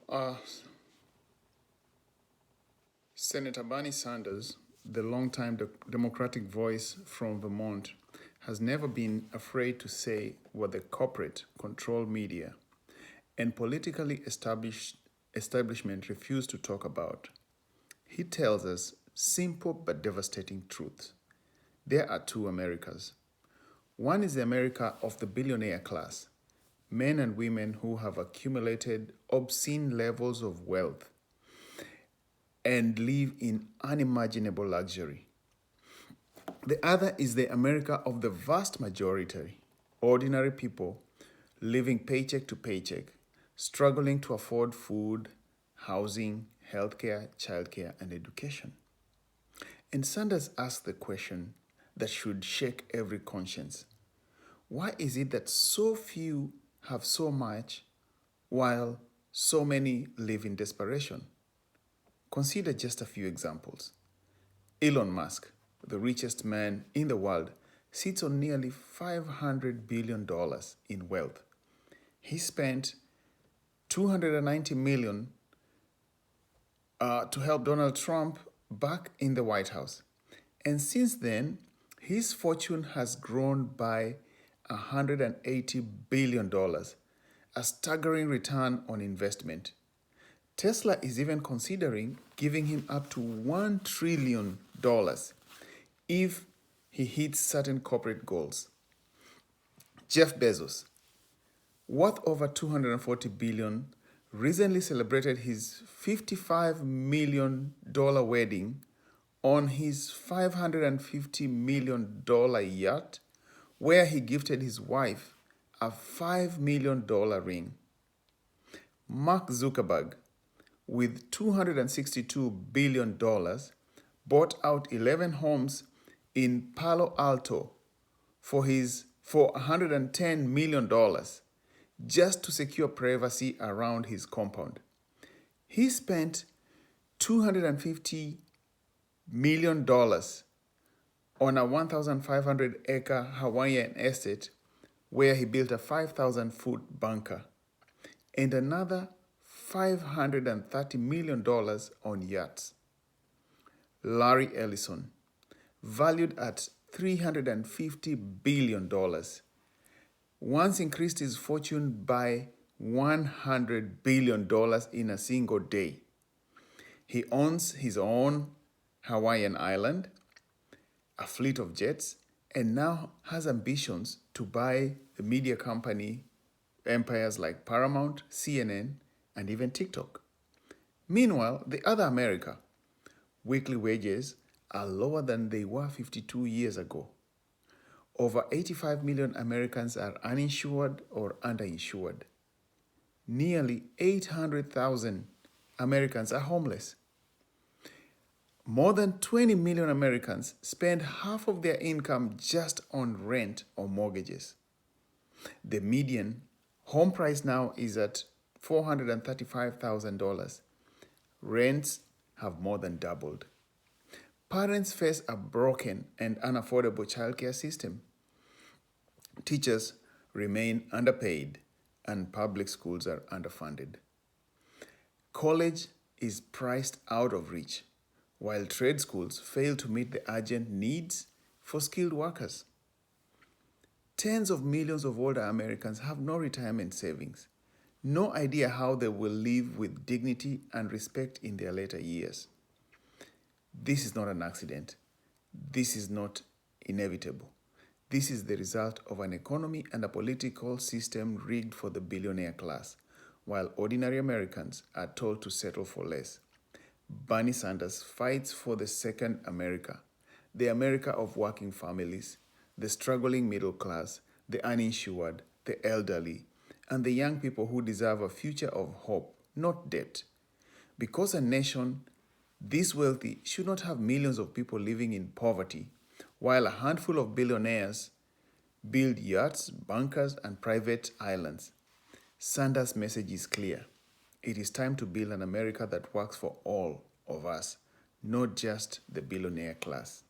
Uh, Senator Bernie Sanders, the longtime Democratic voice from Vermont, has never been afraid to say what the corporate controlled media and politically establishment refuse to talk about. He tells us simple but devastating truths. There are two Americas. One is the America of the billionaire class, men and women who have accumulated obscene levels of wealth and live in unimaginable luxury. The other is the America of the vast majority, ordinary people living paycheck to paycheck, struggling to afford food, housing, healthcare, childcare, and education. And Sanders asked the question that should shake every conscience. Why is it that so few have so much while so many live in desperation? Consider just a few examples. Elon Musk, the richest man in the world, sits on nearly $500 billion in wealth. He spent $290 million to help Donald Trump back in the White House. And since then, his fortune has grown by $180 billion, a staggering return on investment. Tesla is even considering giving him up to $1 trillion if he hits certain corporate goals. Jeff Bezos, worth over $240 billion, recently celebrated his $55 million wedding on his $550 million yacht, where he gifted his wife a $5 million ring. Mark Zuckerberg, with $262 billion, bought out 11 homes in Palo Alto for $110 million just to secure privacy around his compound. He spent $250 million on a 1,500-acre Hawaiian estate where he built a 5,000-foot bunker, and another $530 million on yachts. Larry Ellison, valued at $350 billion, once increased his fortune by $100 billion in a single day. He owns his own Hawaiian island, a fleet of jets, and now has ambitions to buy the media company empires like Paramount, CNN, and even TikTok. Meanwhile, the other America, weekly wages are lower than they were 52 years ago. Over 85 million Americans are uninsured or underinsured. Nearly 800,000 Americans are homeless. More than 20 million Americans spend half of their income just on rent or mortgages. The median home price now is at $435,000. Rents have more than doubled. Parents face a broken and unaffordable childcare system. Teachers remain underpaid, and public schools are underfunded. College is priced out of reach, while trade schools fail to meet the urgent needs for skilled workers. Tens of millions of older Americans have no retirement savings, no idea how they will live with dignity and respect in their later years. This is not an accident. This is not inevitable. This is the result of an economy and a political system rigged for the billionaire class, while ordinary Americans are told to settle for less. Bernie Sanders fights for the second America, the America of working families, the struggling middle class, the uninsured, the elderly, and the young people who deserve a future of hope, not debt. Because a nation this wealthy should not have millions of people living in poverty, while a handful of billionaires build yachts, bunkers, and private islands. Sanders' message is clear. It is time to build an America that works for all of us, not just the billionaire class.